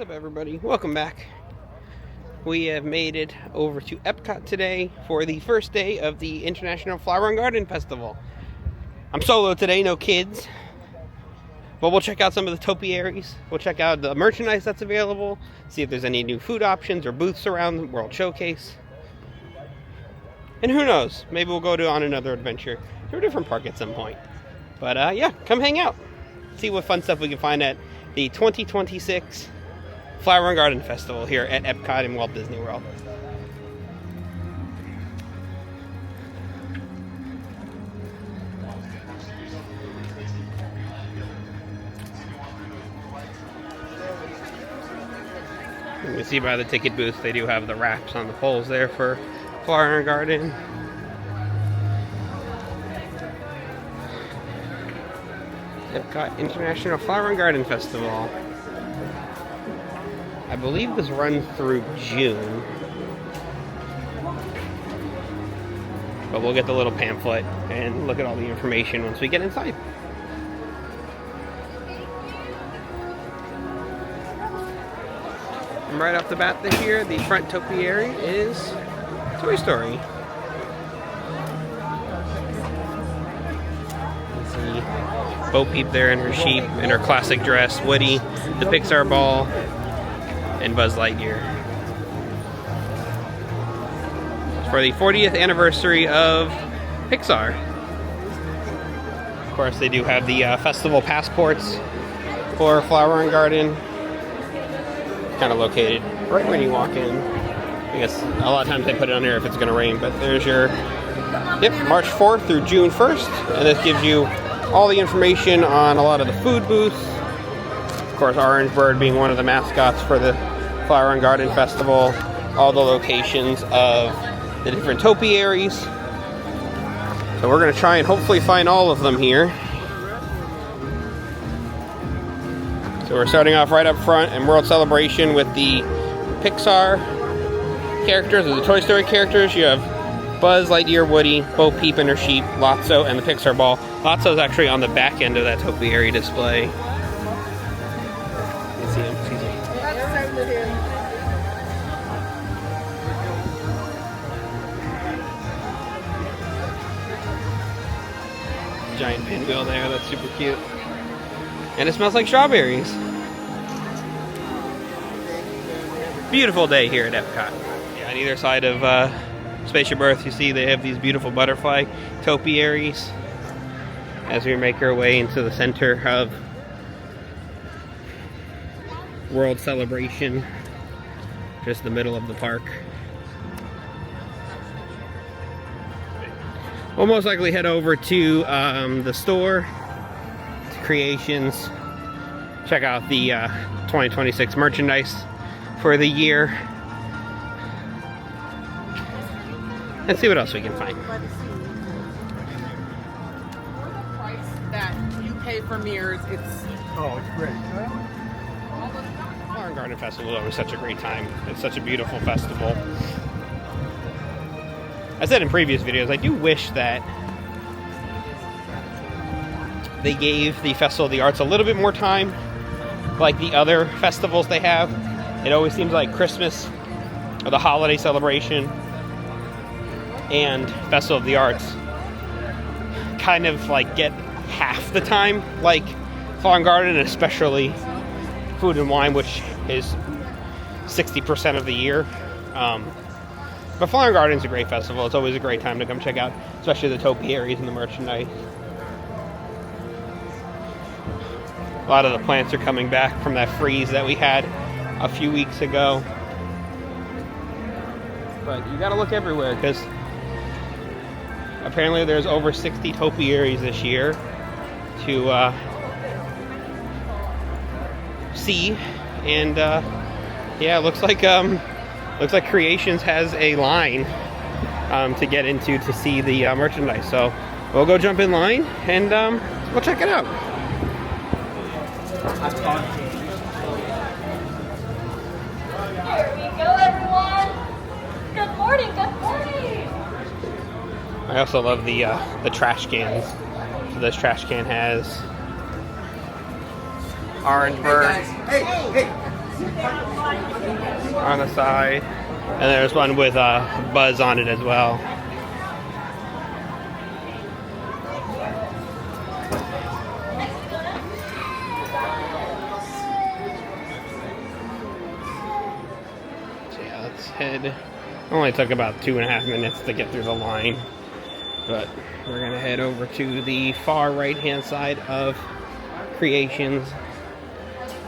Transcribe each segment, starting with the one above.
What's up, everybody? Welcome back. We have made it over to Epcot today for the first day of the International Flower and Garden Festival. I'm solo today, no kids. But we'll check out some of the topiaries. We'll check out the merchandise that's available, see if there's any new food options or booths around the World Showcase. And who knows, maybe we'll go on another adventure to a different park at some point. But yeah, come hang out. See what fun stuff we can find at the 2026 Flower and Garden Festival here at Epcot in Walt Disney World. You can see by the ticket booth they do have the wraps on the poles there for Flower and Garden. Epcot International Flower and Garden Festival. I believe this runs through June. But we'll get the little pamphlet and look at all the information once we get inside. And right off the bat this year, the front topiary is Toy Story. Bo Peep there in her sheep, in her classic dress, Woody, the Pixar ball, and Buzz Lightyear. It's for the 40th anniversary of Pixar. Of course, they do have the festival passports for Flower and Garden. Kind of located right when you walk in. I guess a lot of times they put it on there if it's going to rain, but there's your, March 4th through June 1st, and this gives you all the information on a lot of the food booths. Of course, Orange Bird being one of the mascots for the Flower and Garden Festival. All the locations of the different topiaries. So we're going to try and hopefully find all of them here. So we're starting off right up front in World Celebration with the Pixar characters, or the Toy Story characters. You have Buzz Lightyear, Woody, Bo Peep and her sheep, Lotso, and the Pixar ball. Lotso's actually on the back end of that topiary display. You can see him. Giant pinwheel there, that's super cute. And it smells like strawberries. Beautiful day here at Epcot. Yeah, on either side of Spaceship Earth, you see they have these beautiful butterfly topiaries as we make our way into the center of World Celebration, just the middle of the park. We'll most likely head over to the store, to Creations, check out the 2026 merchandise for the year, and see what else we can find. That you pay for mirrors, it's great. Flower and Garden Festival is always such a great time. It's such a beautiful festival. I said in previous videos, I do wish that they gave the Festival of the Arts a little bit more time, like the other festivals they have. It always seems like Christmas or the holiday celebration and Festival of the Arts kind of like get half the time, like Flower and Garden, especially Food and Wine, which is 60% of the year. But Flower and Garden is a great festival. It's always a great time to come check out, especially the topiaries and the merchandise. A lot of the plants are coming back from that freeze that we had a few weeks ago. But you gotta look everywhere, because apparently there's over 60 topiaries this year to see, and yeah, looks like Creations has a line to get into to see the merchandise. So we'll go jump in line and we'll check it out. Here we go, everyone. Good morning. Good morning. I also love the trash cans. So this trash can has Orange Bird. Hey, on the side. And there's one with Buzz on it as well. So yeah, let's head. Only took about 2.5 minutes to get through the line. But we're going to head over to the far right-hand side of Creations.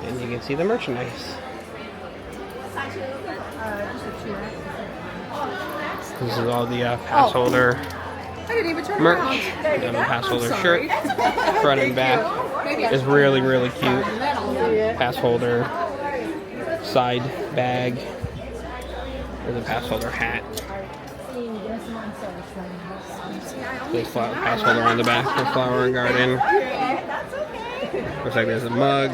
And you can see the merchandise. This is all the pass holder merch. And the pass holder shirt, front and back. Is really, really cute. Pass holder, side bag. There's a pass holder hat. There's pass holder on the back for Flower and Garden. Looks like there's a mug.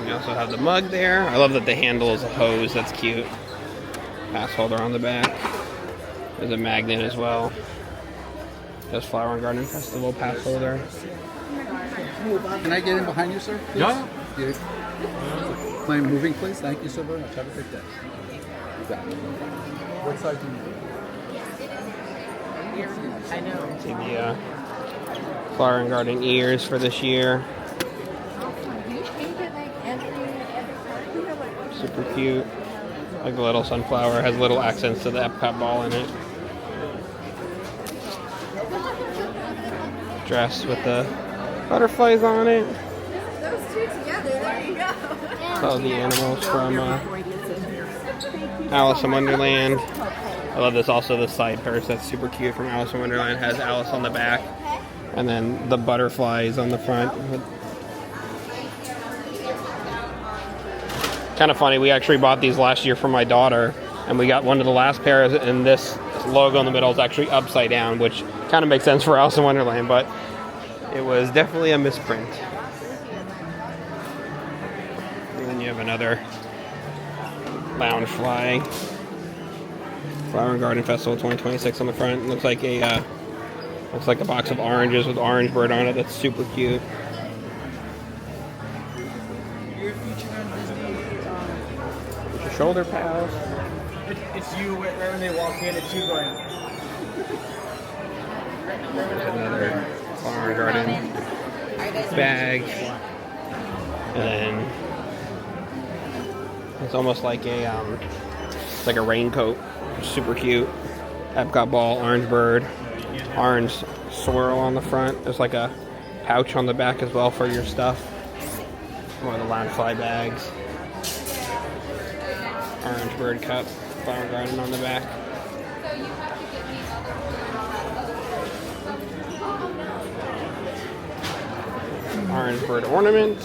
We also have the mug there. I love that the handle is a hose. That's cute. Pass holder on the back. There's a magnet as well. There's Flower and Garden Festival pass holder. Can I get in behind you, sir? Please? Yeah. Claim moving, please. Thank you so very much. Have a good day. You got it. What side do you need? I know. See the Flower and Garden ears for this year. Super cute. Like the little sunflower has little accents to the Epcot ball in it. Dress with the butterflies on it. Those two together, there you go. All the animals from Alice in Wonderland. I love this also, the side purse. That's super cute from Alice in Wonderland. Has Alice on the back. And then the butterflies on the front. Kind of funny, we actually bought these last year for my daughter. And we got one of the last pairs, and this logo in the middle is actually upside down, which kind of makes sense for Alice in Wonderland, but it was definitely a misprint. And then you have another lounge fly. Flower and Garden Festival 2026 on the front. Looks like a box of oranges with orange bird on it. That's super cute. There's a shoulder pad. It's you right when they walk in, it's you going. There's another Flower and Garden bag. And then it's almost like a raincoat. Super cute. Epcot ball, orange bird, orange swirl on the front. There's like a pouch on the back as well for your stuff. One of the lounge fly bags. Orange bird cup, Flower Garden on the back. Orange bird ornament.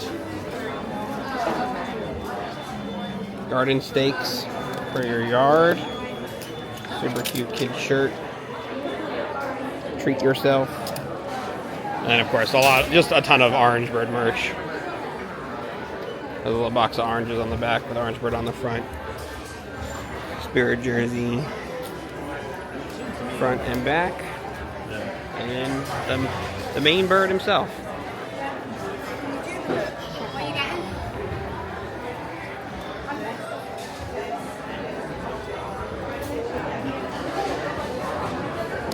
Garden stakes for your yard. Super cute kid shirt. Treat yourself. And then of course just a ton of orange bird merch. There's a little box of oranges on the back with orange bird on the front. Spirit jersey. Front and back. And the main bird himself.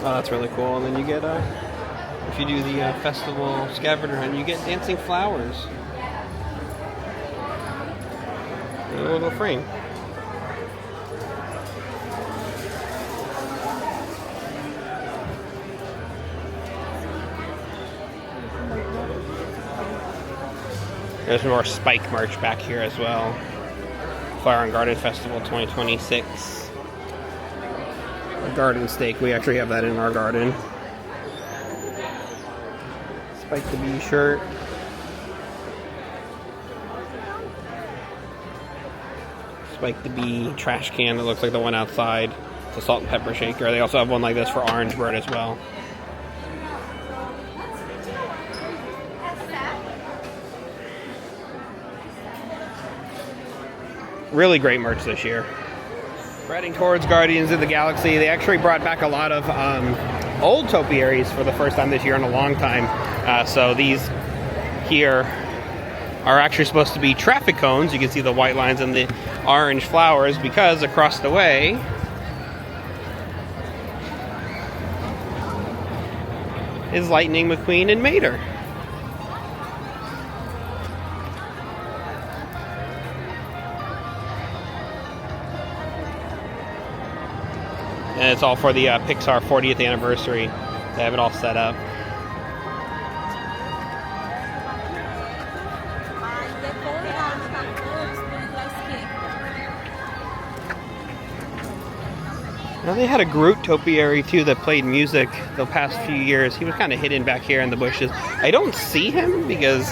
Oh, that's really cool. And then you get, if you do the festival scavenger hunt, you get dancing flowers. In a little frame. There's more Spike merch back here as well. Flower and Garden Festival 2026. Garden stake. We actually have that in our garden. Spike the Bee shirt. Spike the Bee trash can that looks like the one outside. It's a salt and pepper shaker. They also have one like this for Orange Bird as well. really great merch this year. We're heading towards Guardians of the Galaxy. They actually brought back a lot of old topiaries for the first time this year in a long time. So these here are actually supposed to be traffic cones. You can see the white lines and the orange flowers because across the way is Lightning McQueen and Mater. And it's all for the Pixar 40th anniversary. They have it all set up. Now they had a Groot topiary too that played music the past few years. He was kind of hidden back here in the bushes. I don't see him because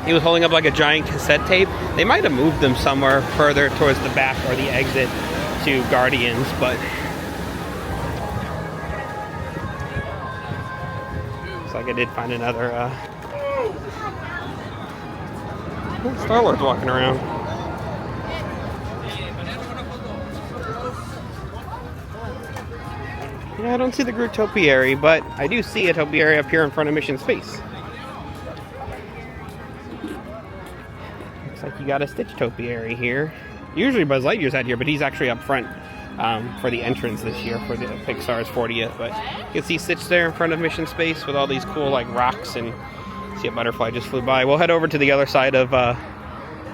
he was holding up like a giant cassette tape. They might have moved them somewhere further towards the back or the exit to Guardians, but looks like I did find another Star-Lord's walking around. Yeah, I don't see the Groot topiary, but I do see a topiary up here in front of Mission Space. Looks like you got a Stitch topiary here. Usually Buzz Lightyear's out here, but he's actually up front for the entrance this year for the Pixar's 40th. But you can see Stitch there in front of Mission Space with all these cool like rocks, and see a butterfly just flew by. We'll head over to the other side of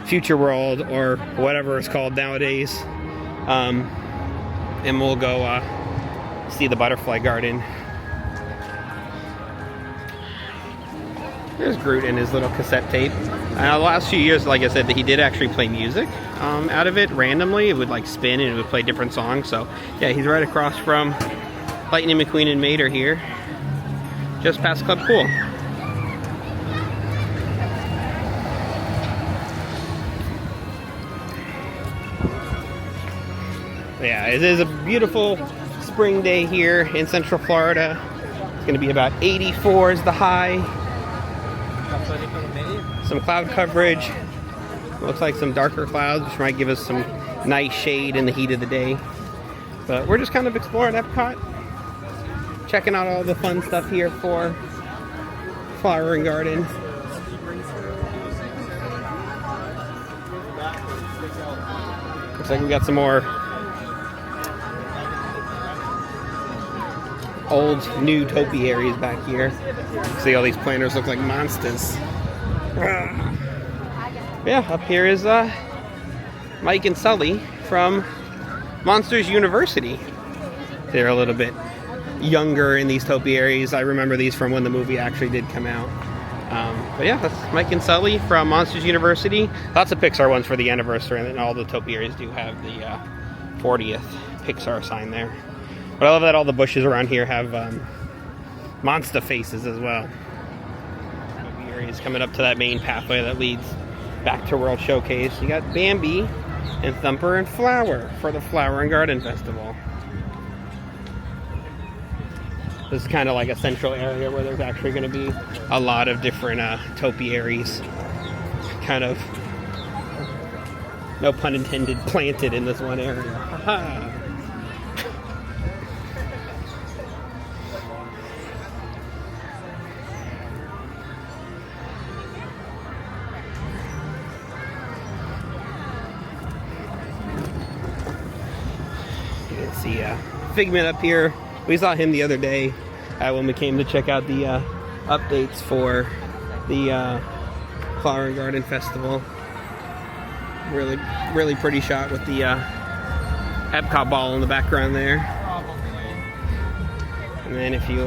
Future World, or whatever it's called nowadays, and we'll go see the butterfly garden. There's Groot in his little cassette tape. The last few years, like I said, he did actually play music out of it randomly. It would like spin and it would play different songs. So yeah, he's right across from Lightning McQueen and Mater here, just past Club Cool. Yeah, it is a beautiful spring day here in Central Florida. It's going to be about 84 is the high. Some cloud coverage. Looks like some darker clouds, which might give us some nice shade in the heat of the day. But we're just kind of exploring Epcot, checking out all the fun stuff here for Flower and Garden. Looks like we got some more old, new topiaries back here. See, all these planters look like monsters. Yeah, up here is Mike and Sully from Monsters University. They're a little bit younger in these topiaries. I remember these from when the movie actually did come out. But yeah, that's Mike and Sully from Monsters University. Lots of Pixar ones for the anniversary, and then all the topiaries do have the 40th Pixar sign there. But I love that all the bushes around here have monster faces as well. Topiaries coming up to that main pathway that leads back to World Showcase. You got Bambi and Thumper and Flower for the Flower and Garden Festival. This is kind of like a central area where there's actually going to be a lot of different topiaries, kind of, no pun intended, planted in this one area. Ha-ha. See Figment up here. We saw him the other day when we came to check out the updates for the Flower and Garden Festival. Really pretty shot with the Epcot ball in the background there. And then if you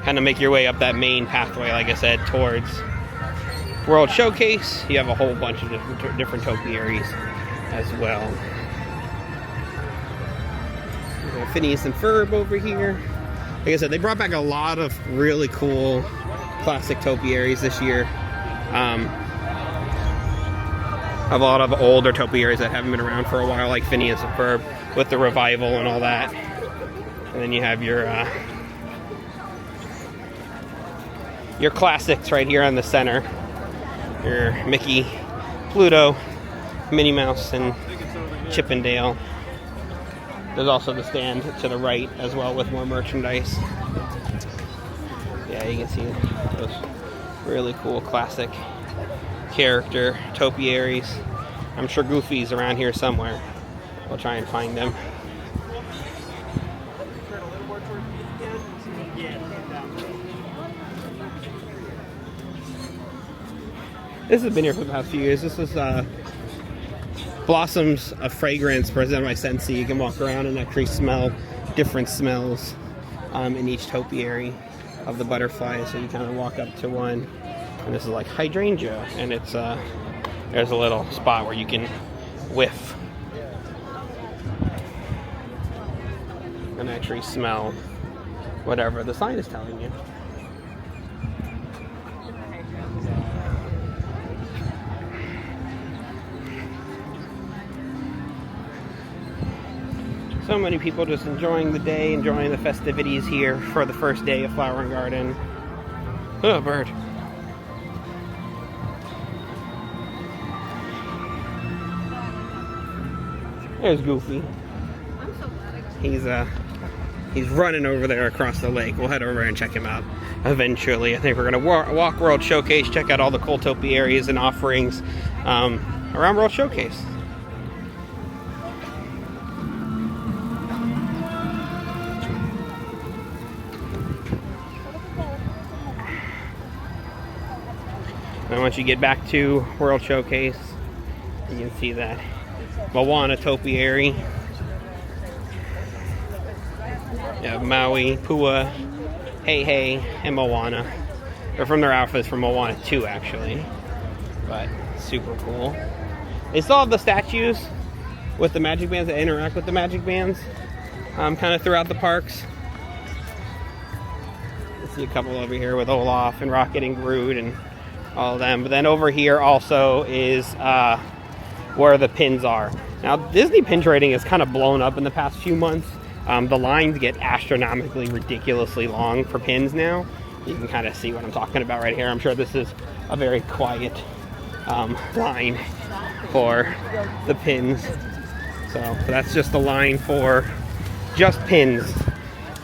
kind of make your way up that main pathway, like I said, towards World Showcase, you have a whole bunch of different topiaries as well. Phineas and Ferb over here. Like I said, they brought back a lot of really cool classic topiaries this year. A lot of older topiaries that haven't been around for a while, like Phineas and Ferb with the revival and all that. And then you have your classics right here on the center. Your Mickey, Pluto, Minnie Mouse, and Chip and Dale. There's also the stand to the right as well with more merchandise. Yeah, you can see those really cool classic character topiaries. I'm sure Goofy's around here somewhere. We'll try and find them. This has been here for the past few years. This is Blossoms of Fragrance presented by Scentsy. You can walk around and actually smell different smells in each topiary of the butterflies. So you kind of walk up to one, and this is like hydrangea, and it's there's a little spot where you can whiff and actually smell whatever the sign is telling you. So many people just enjoying the day, enjoying the festivities here for the first day of Flower and Garden. Oh, bird. There's Goofy. He's running over there across the lake. We'll head over and check him out eventually. I think we're going to walk World Showcase, check out all the cool topiaries and offerings around World Showcase. And once you get back to World Showcase, you can see that Moana topiary. You have Maui, Pua, Hey Hey, and Moana. They're from their outfits from Moana 2, actually. But super cool. They still have the statues with the magic bands that interact with the magic bands kind of throughout the parks. You see a couple over here with Olaf and Rocket and Groot and all of them. But then over here also is where the pins are. Now, Disney pin trading has kind of blown up in the past few months. The lines get astronomically, ridiculously long for pins now. You can kind of see what I'm talking about right here. I'm sure this is a very quiet line for the pins. So that's just the line for just pins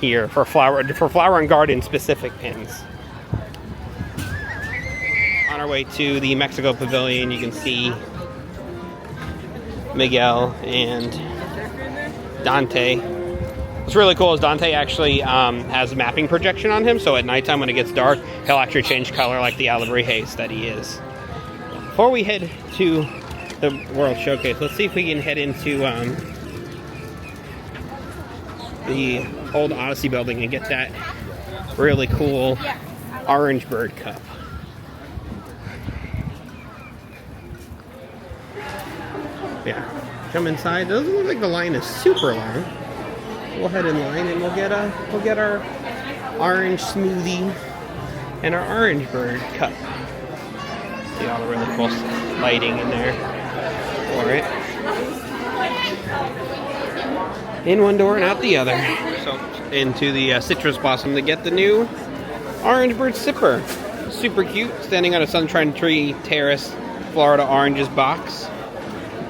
here for Flower and Garden specific pins. On our way to the Mexico Pavilion, you can see Miguel and Dante. What's really cool is Dante actually has mapping projection on him, so at nighttime when it gets dark, he'll actually change color like the Alebrijes that he is. Before we head to the World Showcase, let's see if we can head into the old Odyssey building and get that really cool orange bird cup. Yeah, come inside. Doesn't look like the line is super long. We'll head in line and we'll get our orange smoothie and our orange bird cup. See all the really cool lighting in there for it. In one door and out the other. So into the citrus blossom to get the new orange bird sipper. Super cute, standing on a sunshine tree terrace, Florida oranges box.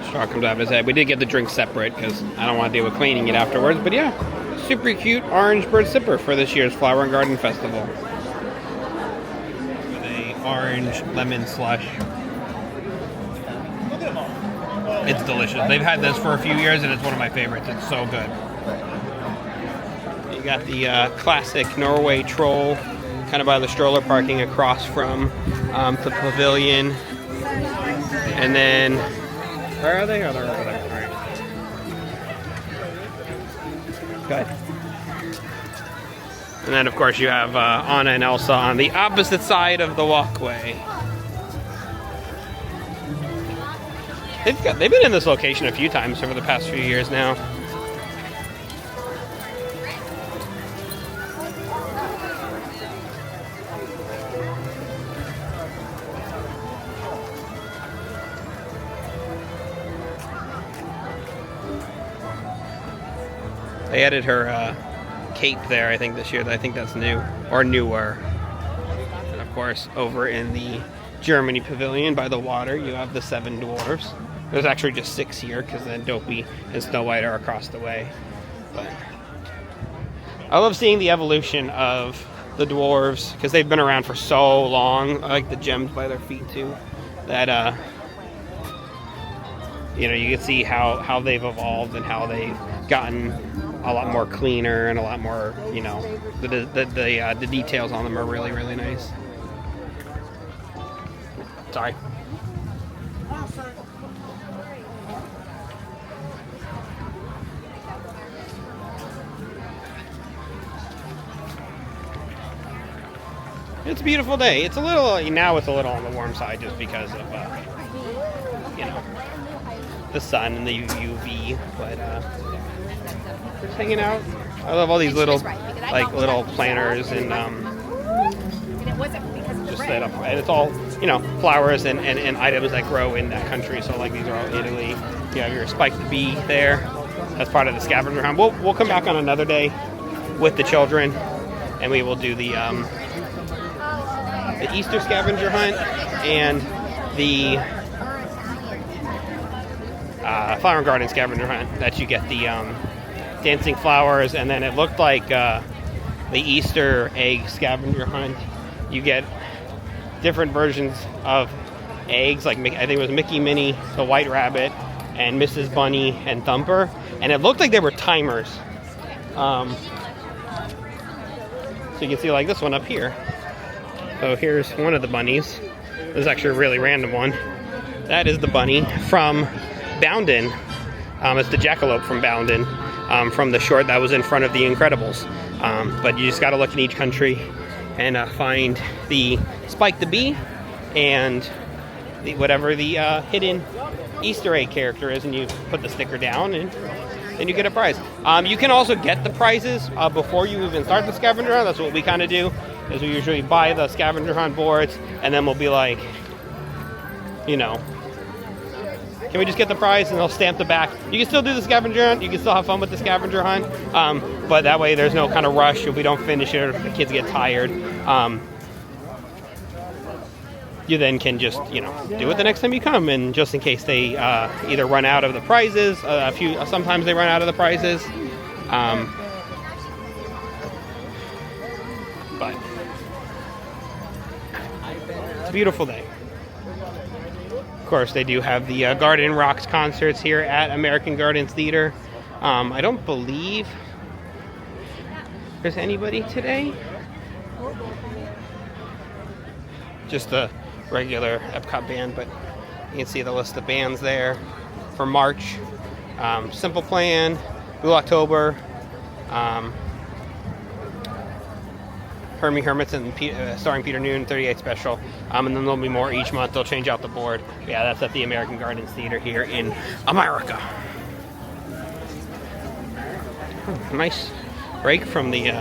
Straw comes out of his head. We did get the drink separate because I don't want to deal with cleaning it afterwards. But yeah, super cute orange bird sipper for this year's Flower and Garden Festival. With a orange lemon slush. It's delicious. They've had this for a few years and it's one of my favorites. It's so good. You got the classic Norway troll kind of by the stroller parking across from the pavilion. And then where are they? Oh, they're over there. All right. Good. And then, of course, you have Anna and Elsa on the opposite side of the walkway. They've been in this location a few times over the past few years now. They added her cape there, I think, this year. I think that's new, or newer. And of course, over in the Germany pavilion by the water, you have the 7 dwarves. There's actually just 6 here because then Dopey and Snow White are across the way. But I love seeing the evolution of the dwarves because they've been around for so long. I like the gems by their feet too. That you know, you can see how they've evolved and how they've gotten a lot more cleaner and a lot more, you know, the details on them are really, really nice. Sorry. It's a beautiful day. It's a little, now it's a little on the warm side just because of, you know, the sun and the UV, but just hanging out. I love all these little, like, little planters and just set up. And it's all, you know, flowers and items that grow in that country. So, like, these are all Italy. You have your spiked bee there. That's part of the scavenger hunt. We'll come back on another day with the children, and we will do the Easter scavenger hunt and the flower and garden scavenger hunt that you get the dancing flowers, and then it looked like the Easter egg scavenger hunt. You get different versions of eggs, like I think it was Mickey, Minnie, the White Rabbit, and Mrs. Bunny and Thumper, and it looked like they were timers. So you can see like this one up here. So here's one of the bunnies. This is actually a really random one. That is the bunny from Bounden. It's the jackalope from Bounden, from the short that was in front of The Incredibles. But you just got to look in each country and find the Spike the Bee and whatever the hidden Easter egg character is, and you put the sticker down and then you get a prize. You can also get the prizes before you even start the scavenger hunt. That's what we kind of do, is we usually buy the scavenger hunt boards, and then we'll be like, you know, can we just get the prize? And they'll stamp the back. You can still do the scavenger hunt. You can still have fun with the scavenger hunt. But that way there's no kind of rush if we don't finish it or if the kids get tired. You then can just, you know, do it the next time you come. And just in case they either run out of the prizes, sometimes they run out of the prizes. But it's a beautiful day. Of course, they do have the Garden Rocks concerts here at American Gardens Theater. I don't believe there's anybody today. Just the regular Epcot band, but you can see the list of bands there for March. Simple Plan, Blue October, Hermie Hermits and starring Peter Noon, 38 Special, and then there'll be more each month. They'll change out the board. Yeah, that's at the American Gardens Theater here in America. Nice break from the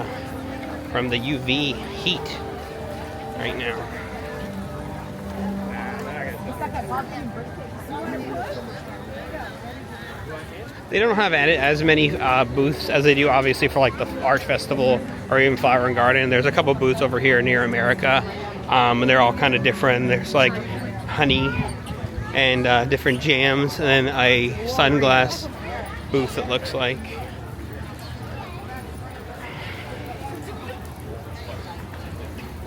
UV heat right now. They don't have as many booths as they do, obviously, for like the Art Festival or even Flower and Garden. There's a couple booths over here near America, and they're all kind of different. There's like honey and different jams, and then a sunglass booth, it looks like.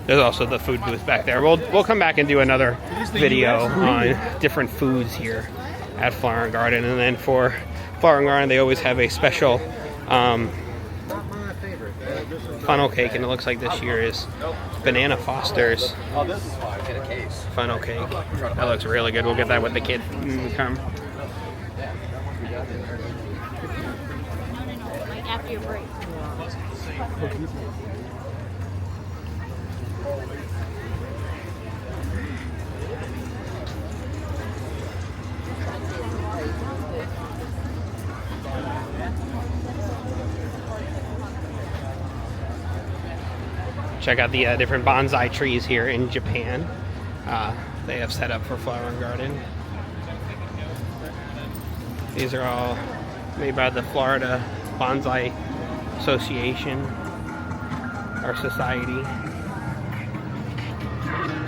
There's also the food booth back there. We'll come back and do another video on different foods here at Flower and Garden, and then for Flower and Garden, they always have a special funnel cake, and it looks like this year is Banana Foster's funnel cake. That looks really good. We'll get that with the kids when we come. Like after your break. Check out the different bonsai trees here in Japan. They have set up for Flower and Garden. These are all made by the Florida Bonsai Association or Society.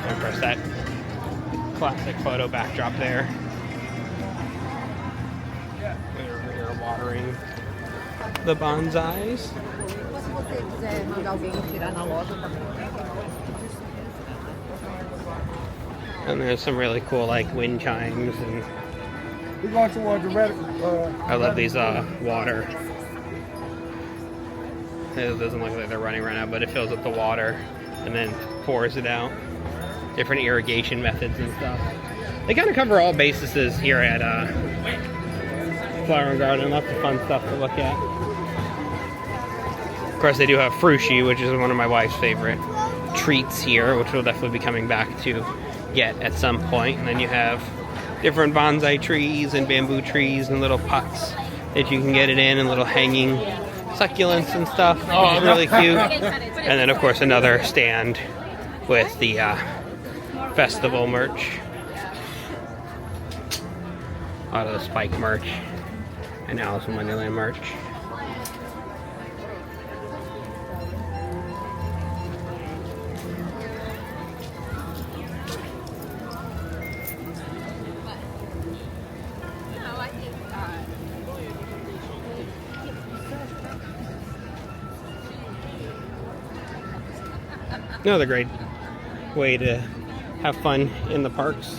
And of course, that classic photo backdrop there. We're over here watering the bonsais. Se você quiser mandar alguém tirar na loja também. And there's some really cool like wind chimes, and We're going towards the red. I love these water. It doesn't look like they're running right now, but it fills up the water and then pours it out. Different irrigation methods and stuff. They kind of cover all bases here at Flower and Garden. Lots of fun stuff to look at. Of course, they do have frushi, which is one of my wife's favorite treats here, which we'll definitely be coming back to get at some point. And then you have different bonsai trees and bamboo trees and little pots that you can get it in, and little hanging succulents and stuff, which is really cute. And then, of course, another stand with the festival merch. A lot of the Spike merch and Alice in Wonderland merch. Another great way to have fun in the parks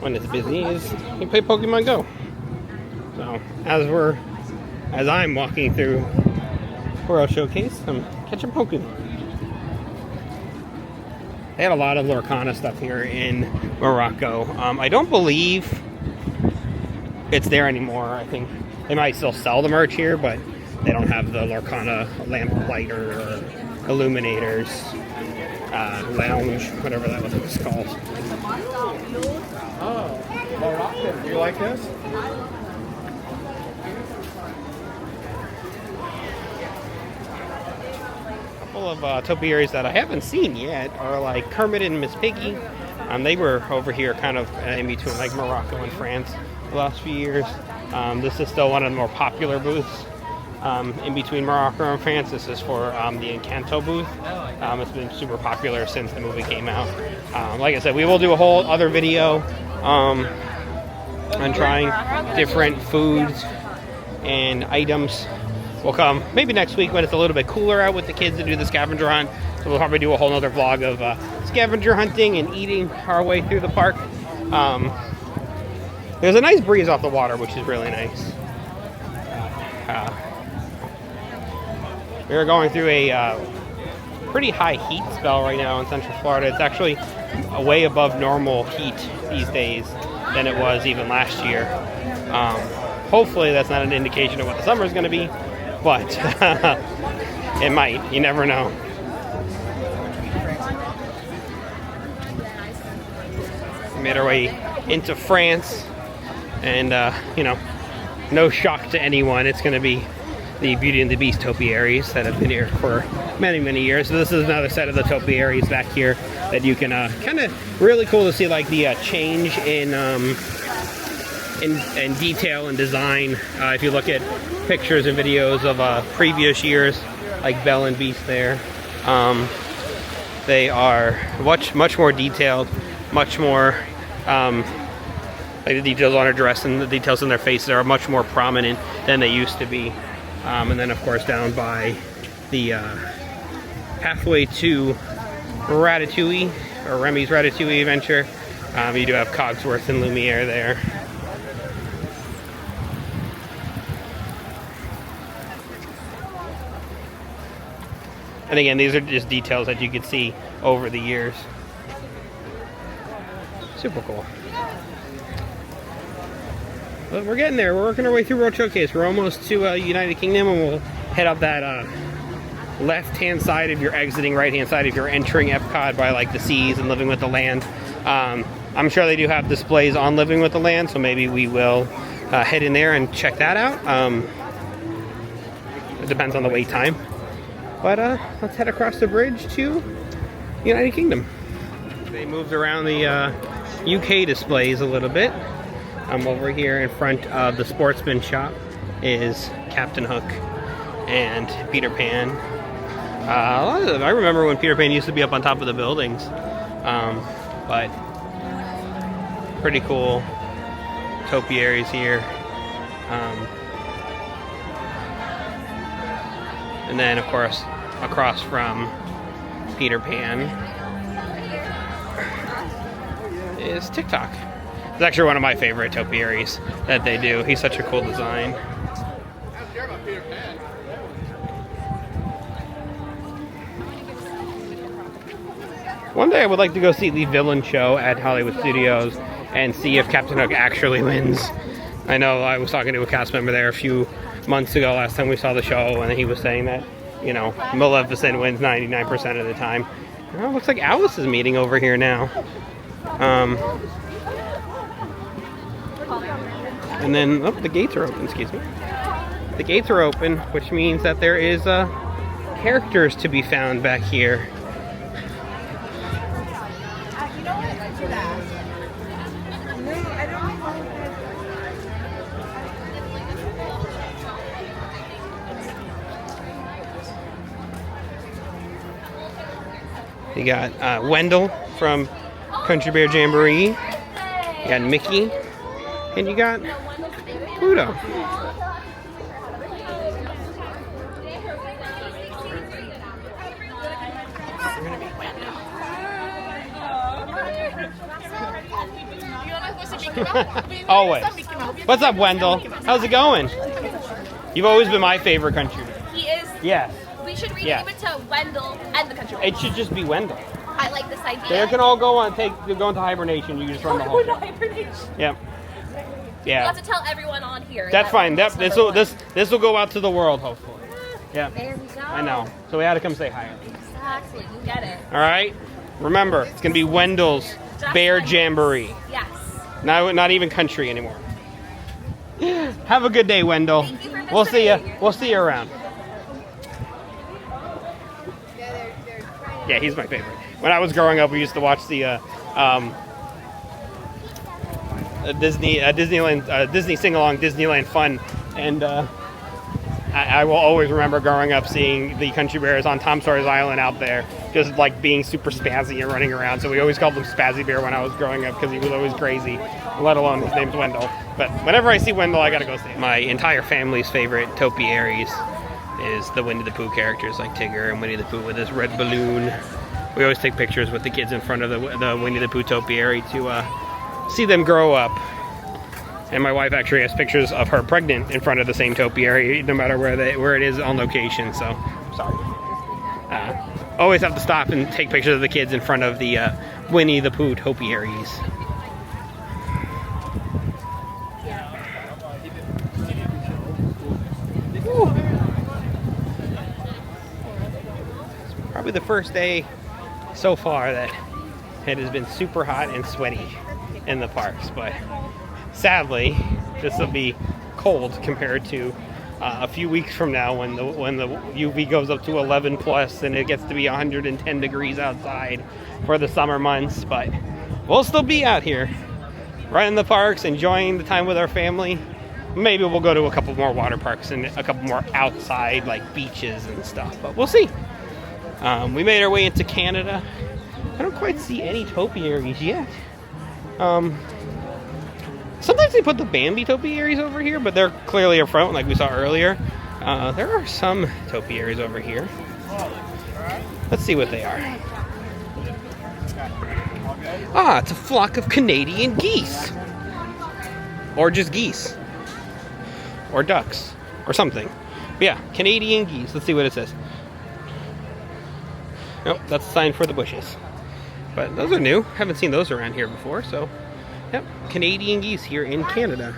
when it's busy is you play Pokemon Go. So as I'm walking through World Showcase, I'm catching Pokemon. They had a lot of Lorcana stuff here in Morocco. I don't believe it's there anymore. I think they might still sell the merch here, but they don't have the Lorcana lamp lighter or illuminators. Lounge, whatever that was called. Oh, Moroccan. You like this? A couple of topiaries that I haven't seen yet are like Kermit and Miss Piggy. They were over here kind of in between like Morocco and France the last few years. This is still one of the more popular booths. In between Morocco and France. This is for the Encanto booth. It's been super popular since the movie came out. Like I said, we will do a whole other video on trying different foods and items. We'll come maybe next week when it's a little bit cooler out with the kids to do the scavenger hunt. So we'll probably do a whole other vlog of scavenger hunting and eating our way through the park. There's a nice breeze off the water, which is really nice. We're going through a pretty high heat spell right now in Central Florida. It's actually way above normal heat these days than it was even last year. Hopefully that's not an indication of what the summer is going to be, but it might. You never know. We made our way into France, and you know, no shock to anyone. It's going to be the Beauty and the Beast topiaries that have been here for many, many years. So this is another set of the topiaries back here that you can kind of really cool to see, like the change in detail and design. If you look at pictures and videos of previous years, like Belle and Beast there, they are much more detailed, much more like the details on her dress and the details in their faces are much more prominent than they used to be. And then, of course, down by the halfway to Ratatouille, or Remy's Ratatouille adventure, you do have Cogsworth and Lumiere there. And again, these are just details that you could see over the years. Super cool. But we're getting there. We're working our way through World Showcase. We're almost to United Kingdom, and we'll head up that left-hand side if you're exiting, right-hand side if you're entering Epcot by like the seas and Living with the Land. I'm sure they do have displays on Living with the Land, so maybe we will head in there and check that out. It depends on the wait time. But let's head across the bridge to United Kingdom. They moved around the UK displays a little bit. Over here in front of the Sportsman shop is Captain Hook and Peter Pan. I remember when Peter Pan used to be up on top of the buildings. but pretty cool topiaries here. And then, of course, across from Peter Pan is TikTok. It's actually one of my favorite topiaries that they do. He's such a cool design. One day I would like to go see the villain show at Hollywood Studios and see if Captain Hook actually wins. I know I was talking to a cast member there a few months ago, last time we saw the show, and he was saying that, you know, Maleficent wins 99% of the time. Well, it looks like Alice is meeting over here now. And then, oh, the gates are open, excuse me. The gates are open, which means that there is characters to be found back here. You know what? Do that. No, I don't You got Wendell from Country Bear Jamboree. You got Mickey. And you got Pluto. Always. What's up, Wendell? How's it going? You've always been my favorite country bear. He is. Yes. We should rename it to Wendell and the Country Bear. It should just be Wendell. I like this idea. They can all go into hibernation. You just run the whole show. Hibernation. Yep. You Yeah. have to tell everyone on here. That's fine. Wendell's This number will one. this will go out to the world, hopefully. Yeah. There we go. I know. So we had to come say hi. Exactly. You get it. All right. Remember, it's gonna be Wendell's Just Bear Wendell's. Jamboree. Yes. Not even country anymore. Have a good day, Wendell. Thank you for We'll see you. visiting. We'll see you around. Yeah, he's my favorite. When I was growing up, we used to watch the Disney sing-along, Disneyland Fun, and I will always remember growing up seeing the Country Bears on Tom Sawyer's Island out there, just like being super spazzy and running around. So we always called him Spazzy Bear when I was growing up because he was always crazy, let alone his name's Wendell. But whenever I see Wendell, I gotta go see him. My entire family's favorite topiaries is the Winnie the Pooh characters like Tigger and Winnie the Pooh with his red balloon. We always take pictures with the kids in front of the Winnie the Pooh topiary to see them grow up. And my wife actually has pictures of her pregnant in front of the same topiary, no matter where it is on location. So, sorry. Always have to stop and take pictures of the kids in front of the Winnie the Pooh topiaries. Woo. It's probably the first day so far that it has been super hot and sweaty in the parks, but sadly, this will be cold compared to a few weeks from now when the UV goes up to 11 plus and it gets to be 110 degrees outside for the summer months. But we'll still be out here, right in the parks, enjoying the time with our family. Maybe we'll go to a couple more water parks and a couple more outside, like beaches and stuff. But we'll see. We made our way into Canada. I don't quite see any topiaries yet. Sometimes they put the Bambi topiaries over here, but they're clearly up front, like we saw earlier. There are some topiaries over here. Let's see what they are. Ah, it's a flock of Canadian geese. Or just geese. Or ducks. Or something. But yeah, Canadian geese. Let's see what it says. Nope, that's a sign for the bushes. But those are new. Haven't seen those around here before, so... Yep, Canadian geese here in Canada.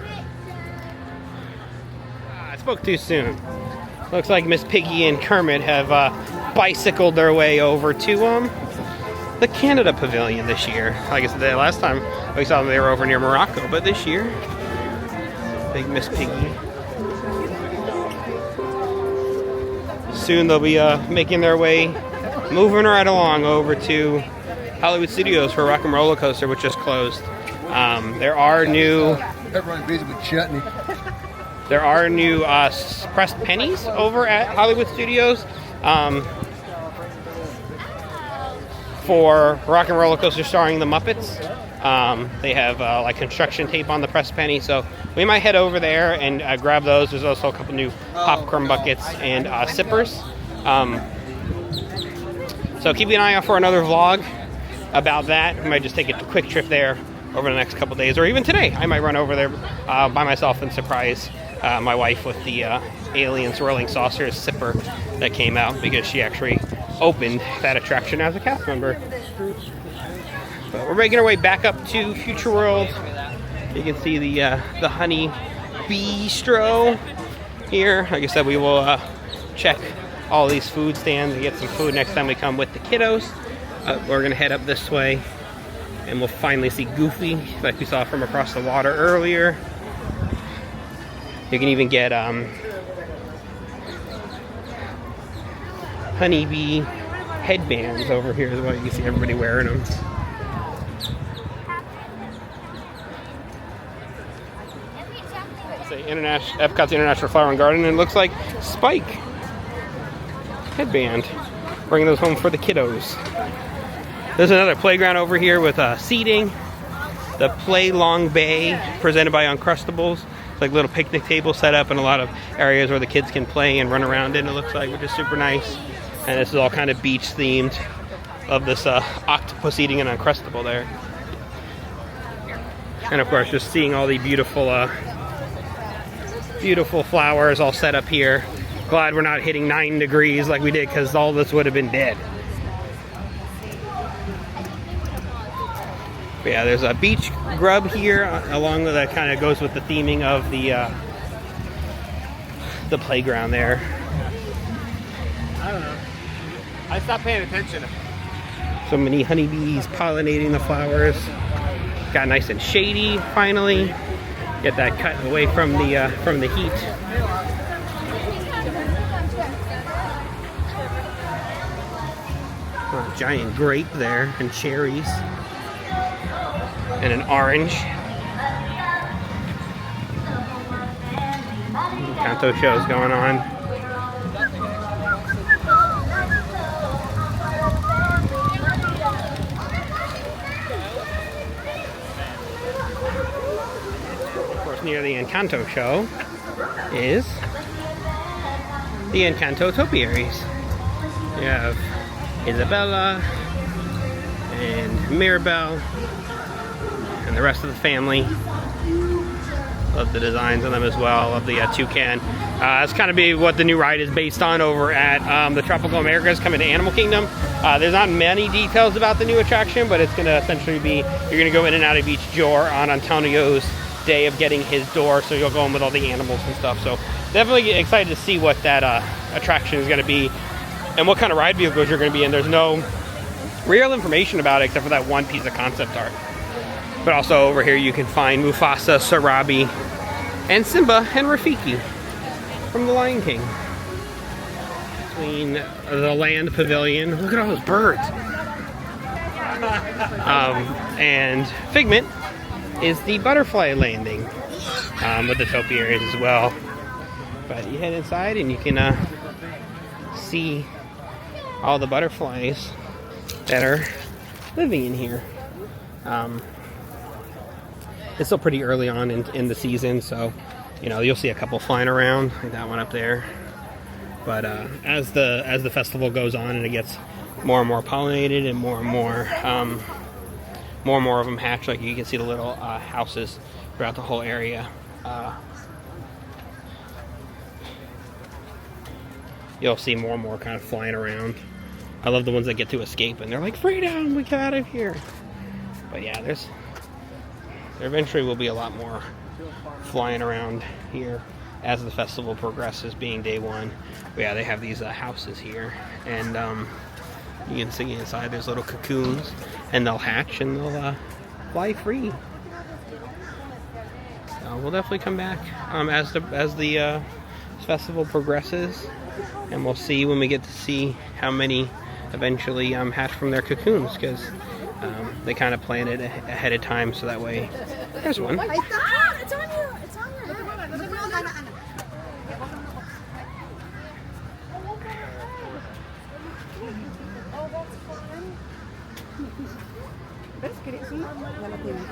I spoke too soon. Looks like Miss Piggy and Kermit have bicycled their way over to the Canada Pavilion this year. Like I said, the last time we saw them, they were over near Morocco, but this year, big Miss Piggy. Soon they'll be making their way, moving right along over to Hollywood Studios for Rock and Roller Coaster, which just closed. There are new. Everyone's busy with chutney. There are new pressed pennies over at Hollywood Studios. for Rock and Roller Coaster starring the Muppets. They have like construction tape on the press penny, so we might head over there and grab those. There's also a couple new popcorn buckets and sippers. So keep an eye out for another vlog about that. We might just take a quick trip there over the next couple days, or even today. I might run over there by myself and surprise my wife with the alien swirling saucers sipper that came out, because she actually opened that attraction as a cast member. But we're making our way back up to Future World. You can see the Honey Bistro here. Like I said, we will check all these food stands and get some food next time we come with the kiddos. We're gonna head up this way and we'll finally see Goofy, like we saw from across the water earlier. You can even get honeybee headbands over here as well. You can see everybody wearing them. Say Epcot's International Flower and Garden, and it looks like Spike headband. Bringing those home for the kiddos. There's another playground over here with seating. The Play Long Bay, presented by Uncrustables. It's like a little picnic table set up and a lot of areas where the kids can play and run around in, it looks like, which is super nice. And this is all kind of beach themed. Of this octopus eating an Uncrustable there. And of course, just seeing all the beautiful beautiful flowers all set up here. Glad we're not hitting 9 degrees like we did, because all this would have been dead. But yeah, there's a beach grub here along with that, kind of goes with the theming of the playground there. I don't know. I stopped paying attention. So many honeybees pollinating the flowers. Got nice and shady finally. Get that cut away from the heat. Oh, a giant grape there, and cherries, and an orange. Kanto shows going on. Of course, near the Encanto show is the Encanto topiaries. You have Isabella and Mirabelle and the rest of the family. Love the designs on them as well. Love the toucan. It's kind of be what the new ride is based on over at the Tropical Americas coming to Animal Kingdom. There's not many details about the new attraction, but it's going to essentially be, you're going to go in and out of each door on Antonio's day of getting his door, so you'll go in with all the animals and stuff. So definitely excited to see what that attraction is going to be and what kind of ride vehicles you're going to be in. There's no real information about it except for that one piece of concept art. But also over here you can find Mufasa, Sarabi, and Simba and Rafiki from The Lion King. Between the Land Pavilion, look at all those birds. And Figment is the butterfly landing with the topiaries as well. But you head inside and you can see all the butterflies that are living in here. It's still pretty early on in the season, so you know you'll see a couple flying around, like that one up there. But as the festival goes on and it gets more and more pollinated and more and more of them hatch, like you can see the little houses throughout the whole area. You'll see more and more kind of flying around. I love the ones that get to escape and they're like, freedom, we get out of here. But yeah, there eventually will be a lot more flying around here as the festival progresses, being day one. But yeah, they have these houses here, and you can see inside there's little cocoons, and they'll hatch and they'll fly free. So we'll definitely come back as the festival progresses, and we'll see when we get to see how many eventually hatch from their cocoons, because they kind of plan it ahead of time, so that way. There's one. It's on you. It's on you. Oh, that's fun. ¿Quieres uno? Ya lo tienes.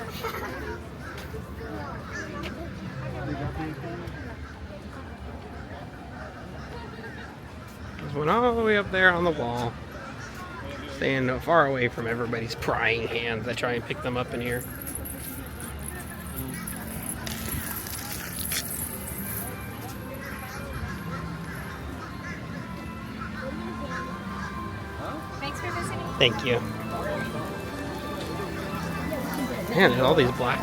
There's one all the way up there on the wall. Staying far away from everybody's prying hands that try and pick them up in here. Thanks for visiting. Thank you. Man, there's all these black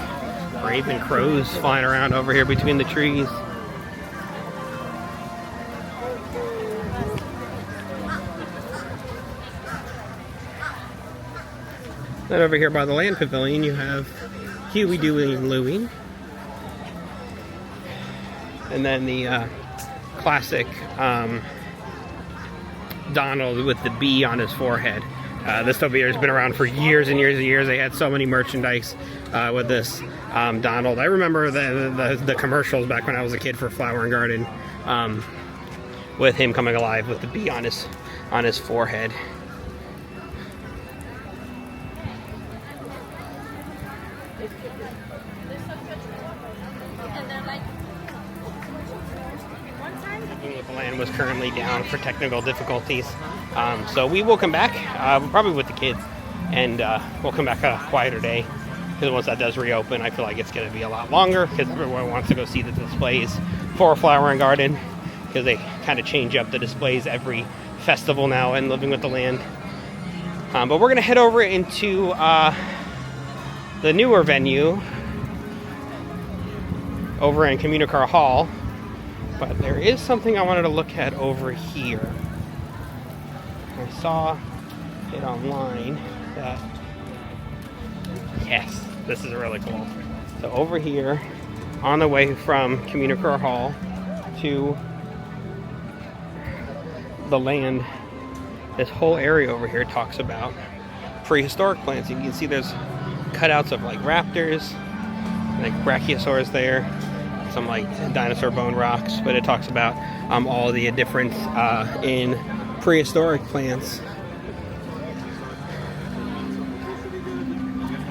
raven crows flying around over here between the trees. Then over here by the land pavilion, you have Huey, Dewey, and Louie. And then the classic Donald with the bee on his forehead. This topiary has been around for years and years and years. They had so many merchandise with this Donald. I remember the commercials back when I was a kid for Flower and Garden with him coming alive with the bee on his forehead. The land was currently down for technical difficulties, so we will come back probably with the kids, and we'll come back on a quieter day, because once that does reopen, I feel like it's going to be a lot longer, because everyone wants to go see the displays for Flower and Garden, because they kind of change up the displays every festival now in Living with the Land. But we're going to head over into the newer venue over in Communicar Hall. But there is something I wanted to look at over here. I saw it online that, yes, this is really cool. So over here, on the way from Communicar Hall to the land, this whole area over here talks about prehistoric plants. You can see there's cutouts of like raptors, like brachiosaurs there, some like dinosaur bone rocks, but it talks about all the difference in prehistoric plants.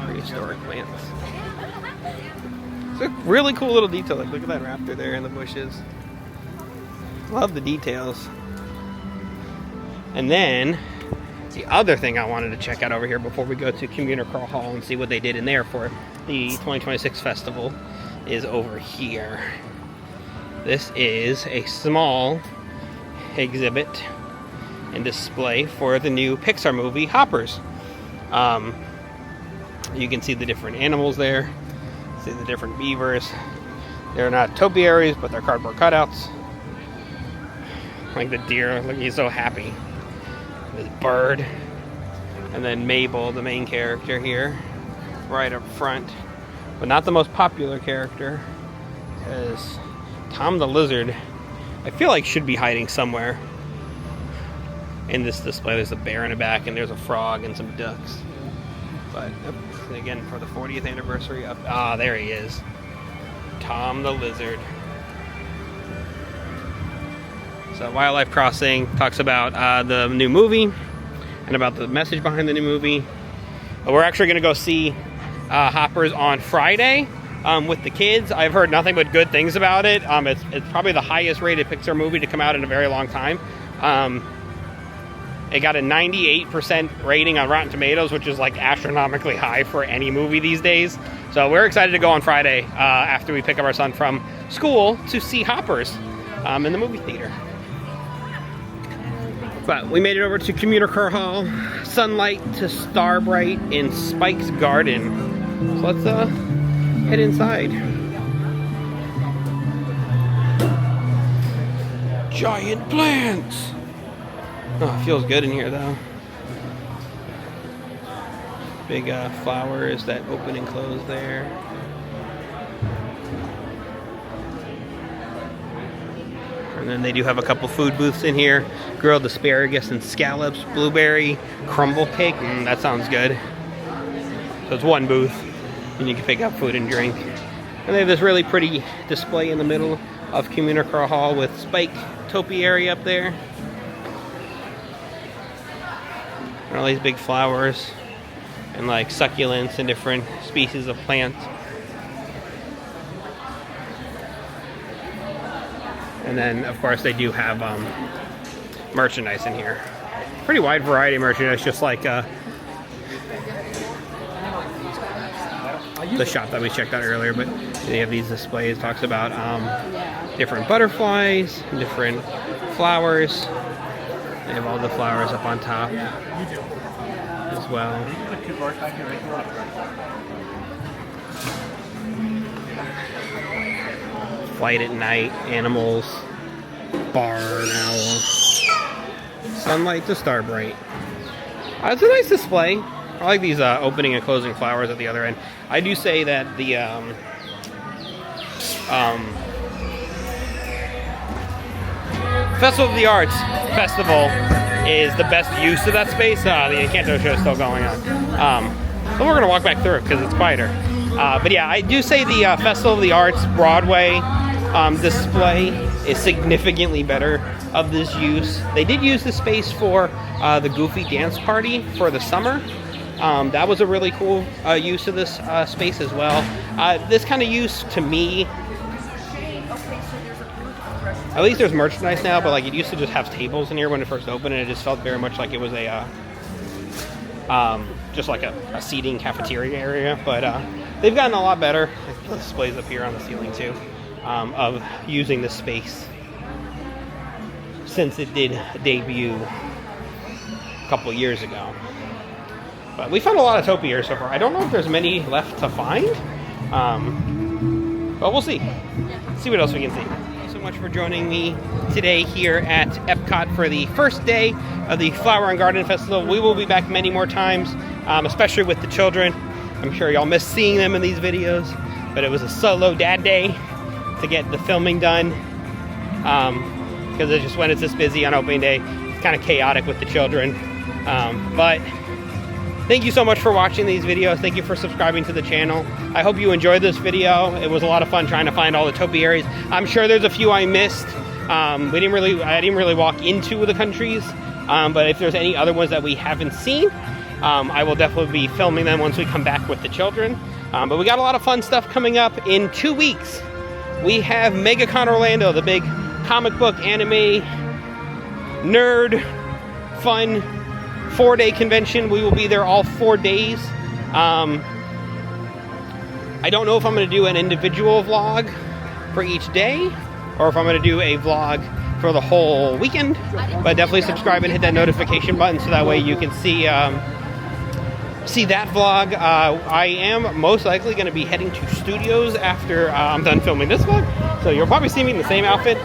Prehistoric plants. It's a really cool little detail. Like, look at that raptor there in the bushes. Love the details. And then the other thing I wanted to check out over here before we go to Communicar Hall and see what they did in there for the 2026 festival is over here. This is a small exhibit and display for the new Pixar movie Hoppers. You can see the different animals there, see the different beavers. They're not topiaries, but they're cardboard cutouts. Like the deer, look, he's so happy. This bird, and then Mabel, the main character here, right up front. But not the most popular character, because Tom the Lizard, I feel like, should be hiding somewhere in this display. There's a bear in the back, and there's a frog and some ducks. But again, for the 40th anniversary of, there he is, Tom the Lizard. So Wildlife Crossing talks about the new movie and about the message behind the new movie. But we're actually going to go see Hoppers on Friday with the kids. I've heard nothing but good things about it. It's probably the highest rated Pixar movie to come out in a very long time. It got a 98% rating on Rotten Tomatoes, which is like astronomically high for any movie these days. So we're excited to go on Friday after we pick up our son from school to see Hoppers in the movie theater. But we made it over to Communicar Hall, Sunlight to Starbright in Spike's Garden. So let's head inside. Giant plants! Oh, it feels good in here though. Big flowers that open and close there. And then they do have a couple food booths in here. Grilled asparagus and scallops, blueberry, crumble cake. That sounds good. So it's one booth, and you can pick up food and drink. And they have this really pretty display in the middle of Communicar Hall with Spike topiary up there. And all these big flowers. and like succulents and different species of plants. And then, of course, they do have merchandise in here. Pretty wide variety of merchandise, just like the shop that we checked out earlier. But they have these displays. Talks about different butterflies, different flowers. They have all the flowers up on top as well. Flight at night, animals, barn owl, sunlight to starbright. It's a nice display. I like these opening and closing flowers at the other end. I do say that the Festival of the Arts Festival is the best use of that space. The Encanto show is still going on. But we're going to walk back through it because it's quieter. But yeah, I do say the Festival of the Arts Broadway display is significantly better of this use. They did use the space for the Goofy Dance Party for the summer. That was a really cool use of this space as well. This kind of use, to me, at least there's merchandise now, but like it used to just have tables in here when it first opened, and it just felt very much like it was a just like a seating cafeteria area. But they've gotten a lot better. The displays up here on the ceiling too, of using the space since it did debut a couple years ago. But we found a lot of topiaries so far. I don't know if there's many left to find, but we'll see. See what else we can see. Thank you so much for joining me today here at Epcot for the first day of the Flower and Garden Festival. We will be back many more times, especially with the children. I'm sure y'all miss seeing them in these videos, but it was a solo dad day to get the filming done, because it's just when it's this busy on opening day, it's kind of chaotic with the children. But thank you so much for watching these videos. Thank you for subscribing to the channel. I hope you enjoyed this video. It was a lot of fun trying to find all the topiaries. I'm sure there's a few I missed. I didn't really walk into the countries, but if there's any other ones that we haven't seen, I will definitely be filming them once we come back with the children. But we got a lot of fun stuff coming up in 2 weeks. We have MegaCon Orlando, the big comic book, anime, nerd, fun 4-day convention. We will be there all 4 days. I don't know if I'm going to do an individual vlog for each day, or if I'm going to do a vlog for the whole weekend. But definitely subscribe and hit that notification button so that way you can see that vlog. I am most likely going to be heading to studios after I'm done filming this vlog, so you'll probably see me in the same outfit.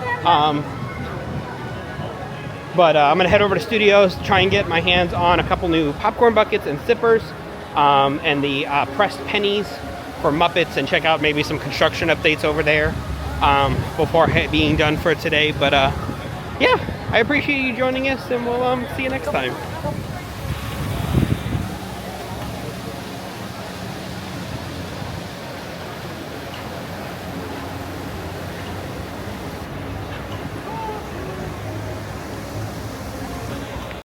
But I'm going to head over to studios, try and get my hands on a couple new popcorn buckets and sippers, and the pressed pennies for Muppets, and check out maybe some construction updates over there before being done for today. But yeah, I appreciate you joining us, and we'll see you next time.